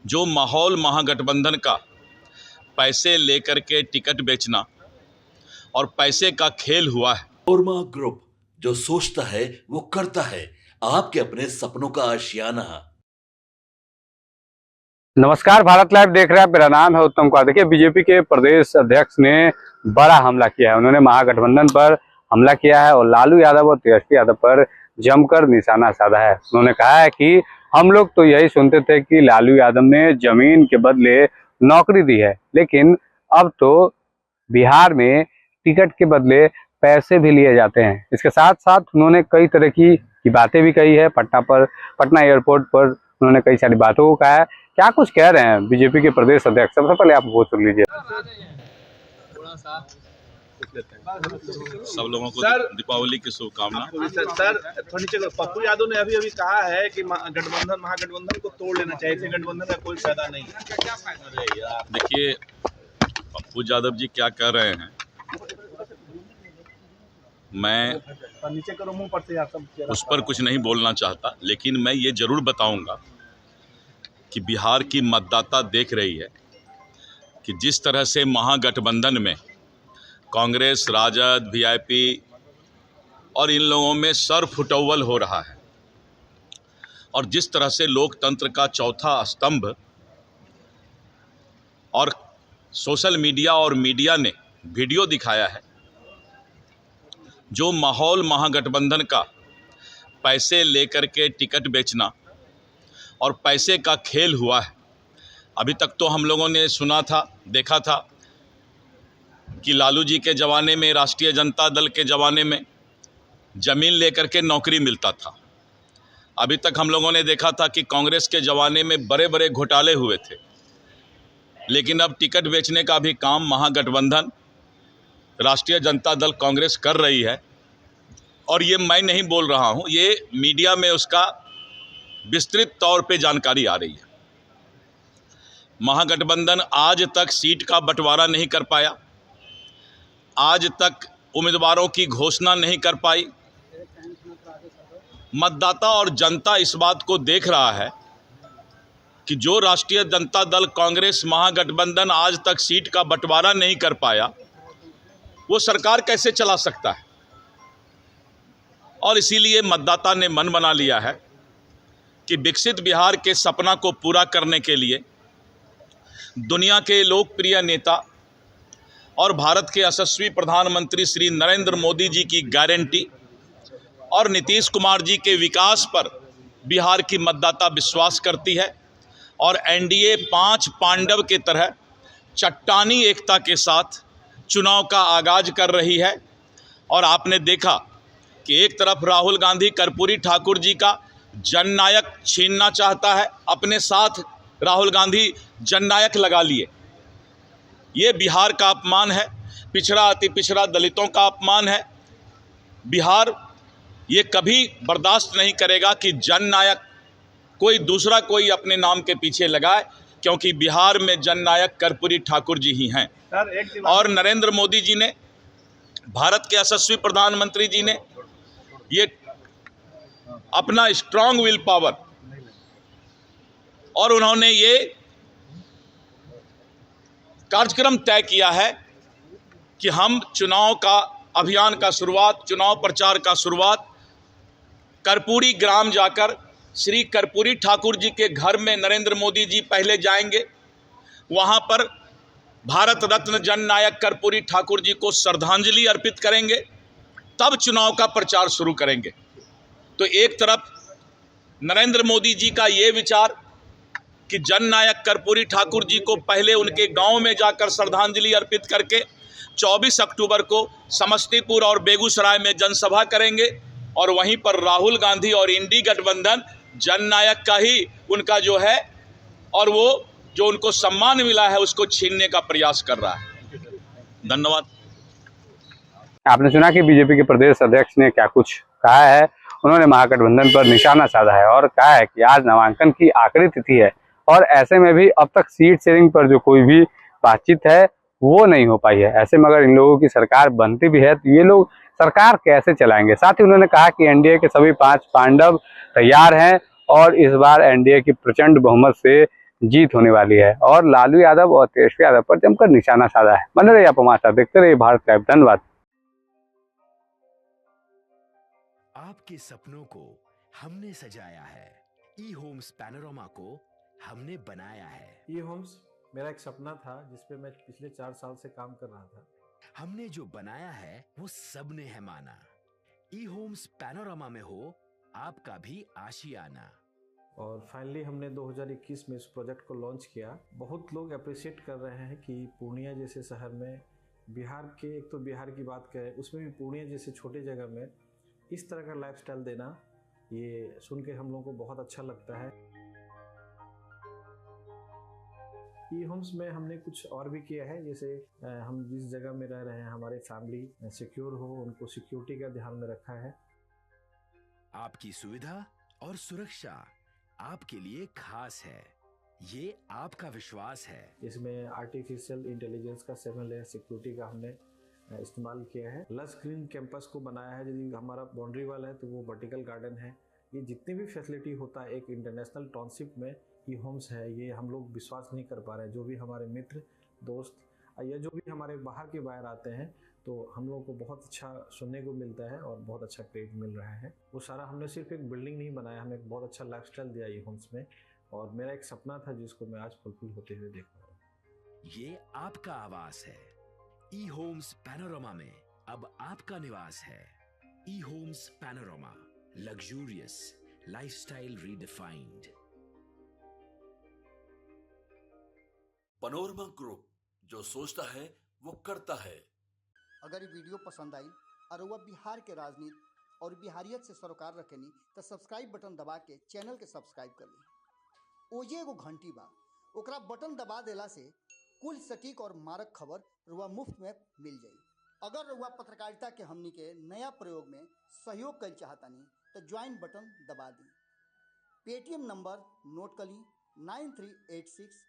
जो माहौल महागठबंधन का पैसे लेकर के टिकट बेचना और पैसे का खेल हुआ है। कोरमा ग्रुप, जो सोचता है वो करता है, आपके अपने सपनों का आशियाना। नमस्कार, भारत लाइव देख रहे हैं। मेरा नाम है उत्तम कुमार। देखिए, बीजेपी के प्रदेश अध्यक्ष ने बड़ा हमला किया है। उन्होंने महागठबंधन पर हमला किया है और लालू यादव और तेजस्वी यादव पर जमकर निशाना साधा है। उन्होंने कहा है कि हम लोग तो यही सुनते थे कि लालू यादव ने जमीन के बदले नौकरी दी है, लेकिन अब तो बिहार में टिकट के बदले पैसे भी लिए जाते हैं। इसके साथ साथ उन्होंने कई तरह की बातें भी कही है। पटना एयरपोर्ट पर उन्होंने कई सारी बातों को कहा है। क्या कुछ कह रहे हैं बीजेपी के प्रदेश अध्यक्ष? सबसे पहले आप वो सुन लीजिए। सब लोगों को दीपावली की शुभकामनाएं। सर, पप्पू यादव ने अभी कहा है कि महागठबंधन को तोड़ लेना चाहिए, इससे गठबंधन का कोई फायदा नहीं है। देखिए, पप्पू यादव जी क्या कह रहे हैं, मैं उस पर कुछ नहीं बोलना चाहता, लेकिन मैं ये जरूर बताऊंगा कि बिहार की मतदाता देख रही है कि जिस तरह से महागठबंधन में कांग्रेस, राजद, वीआईपी और इन लोगों में सर फुटौल हो रहा है, और जिस तरह से लोकतंत्र का चौथा स्तंभ और सोशल मीडिया और मीडिया ने वीडियो दिखाया है, जो माहौल महागठबंधन का पैसे लेकर के टिकट बेचना और पैसे का खेल हुआ है। अभी तक तो हम लोगों ने सुना था, देखा था कि लालू जी के ज़माने में, राष्ट्रीय जनता दल के ज़माने में ज़मीन लेकर के नौकरी मिलता था। अभी तक हम लोगों ने देखा था कि कांग्रेस के ज़माने में बड़े बड़े घोटाले हुए थे, लेकिन अब टिकट बेचने का भी काम महागठबंधन, राष्ट्रीय जनता दल, कांग्रेस कर रही है। और ये मैं नहीं बोल रहा हूँ, ये मीडिया में उसका विस्तृत तौर पे जानकारी आ रही है। महागठबंधन आज तक सीट का बंटवारा नहीं कर पाया, आज तक उम्मीदवारों की घोषणा नहीं कर पाई। मतदाता और जनता इस बात को देख रहा है कि जो राष्ट्रीय जनता दल, कांग्रेस, महागठबंधन आज तक सीट का बंटवारा नहीं कर पाया, वो सरकार कैसे चला सकता है। और इसीलिए मतदाता ने मन बना लिया है कि विकसित बिहार के सपना को पूरा करने के लिए दुनिया के लोकप्रिय नेता और भारत के यशस्वी प्रधानमंत्री श्री नरेंद्र मोदी जी की गारंटी और नीतीश कुमार जी के विकास पर बिहार की मतदाता विश्वास करती है, और एनडीए 5 पांडव के तरह चट्टानी एकता के साथ चुनाव का आगाज कर रही है। और आपने देखा कि एक तरफ राहुल गांधी कर्पूरी ठाकुर जी का जननायक छीनना चाहता है, अपने साथ राहुल गांधी जननायक लगा लिए। ये बिहार का अपमान है, पिछड़ा अति पिछड़ा दलितों का अपमान है। बिहार ये कभी बर्दाश्त नहीं करेगा कि जननायक कोई अपने नाम के पीछे लगाए, क्योंकि बिहार में जननायक कर्पूरी ठाकुर जी ही हैं। और नरेंद्र मोदी जी ने, भारत के यशस्वी प्रधानमंत्री जी ने, ये अपना स्ट्रांग विल पावर, और उन्होंने ये कार्यक्रम तय किया है कि हम चुनाव का अभियान का शुरुआत, चुनाव प्रचार का शुरुआत कर्पूरी ग्राम जाकर श्री कर्पूरी ठाकुर जी के घर में नरेंद्र मोदी जी पहले जाएंगे। वहां पर भारत रत्न जननायक कर्पूरी ठाकुर जी को श्रद्धांजलि अर्पित करेंगे, तब चुनाव का प्रचार शुरू करेंगे। तो एक तरफ नरेंद्र मोदी जी का ये विचार कि जननायक कर्पूरी ठाकुर जी को पहले उनके गांव में जाकर श्रद्धांजलि अर्पित करके 24 अक्टूबर को समस्तीपुर और बेगूसराय में जनसभा करेंगे, और वहीं पर राहुल गांधी और इंडी गठबंधन जननायक का ही उनका जो है, और वो जो उनको सम्मान मिला है उसको छीनने का प्रयास कर रहा है। धन्यवाद। आपने सुना कि बीजेपी के प्रदेश अध्यक्ष ने क्या कुछ कहा है। उन्होंने महागठबंधन पर निशाना साधा है और कहा है कि आज नामांकन की आखिरी तिथि है, और ऐसे में भी अब तक सीट शेयरिंग पर जो कोई भी बातचीत है वो नहीं हो पाई है। ऐसे में अगर इन लोगों की सरकार बनती भी है तो ये लोग सरकार कैसे चलाएंगे। साथ ही उन्होंने कहा कि एनडीए के सभी 5 पांडव तैयार हैं और इस बार एनडीए की प्रचंड बहुमत से जीत होने वाली है और लालू यादव और तेजस्वी यादव पर जमकर निशाना साधा है। बने रहिए आप हमारे साथ, देखते रहिए भारत लाइव। धन्यवाद। आपके सपनों को हमने सजाया है, ई होम्स पैनोरमा को हमने बनाया है। ई होम्स मेरा एक सपना था जिसपे मैं पिछले 4 साल से काम कर रहा था। हमने जो बनाया है वो सबने है माना। ई होम्स पैनोरमा में हो आपका भी आशियाना। और फाइनली हमने 2021 में इस प्रोजेक्ट को लॉन्च किया। बहुत लोग अप्रिशिएट कर रहे हैं कि पूर्णिया जैसे शहर में, बिहार के, एक तो बिहार की बात करें उसमें भी पूर्णिया जैसे छोटे जगह में इस तरह का लाइफस्टाइल देना, ये सुन के हम लोगों को बहुत अच्छा लगता है। ई होम्स में हमने कुछ और भी किया है, जैसे हम जिस जगह में रह रहे हैं हमारे फैमिली सिक्योर हो, उनको सिक्योरिटी का ध्यान में रखा है। आपकी सुविधा और सुरक्षा आपके लिए खास है, ये आपका विश्वास है। इसमें आर्टिफिशियल इंटेलिजेंस का 7 लेयर सिक्योरिटी का हमने इस्तेमाल किया है। लस ग्रीन कैंपस को बनाया है। यदि हमारा बाउंड्री वाल है तो वो वर्टिकल गार्डन है। ये जितनी भी फैसिलिटी होता है एक इंटरनेशनल टाउनशिप में ई होम्स है, ये हम लोग विश्वास नहीं कर पा रहे हैं। जो भी हमारे मित्र दोस्त या जो भी हमारे बाहर के बाहर आते हैं तो हम लोगों को बहुत अच्छा सुनने को मिलता है और बहुत अच्छा क्रेडिट मिल रहा है। वो सारा हमने सिर्फ एक बिल्डिंग नहीं बनाया, हमें एक बहुत अच्छा लाइफस्टाइल दिया ई होम्स में, और मेरा एक सपना था जिसको मैं आज फुलफिल होते हुए देख रहा हूँ। ये आपका आवास है। ई होम्स पैनोरमा में अब आपका निवास है। E Homes Panorama, luxurious lifestyle redefined. Panorama group, जो सोचता है वो करता है। अगर ये वीडियो पसंद आई और वह बिहार के राजनीति और बिहारियत से सरोकार रखेनी तो सब्सक्राइब बटन दबा के चैनल के सब्सक्राइब कर ली। ओजे एगो घंटी बा, ओकरा बटन दबा देला से कुल सटीक और मारक खबर रुआ मुफ्त में मिल जाई। अगर रुआ पत्रकारिता के हमनी के नया प्रयोग में सहयोग कर चाहतानी तो ज्वाइन बटन दबा दी। पेटीएम नंबर नोट कर ली 9386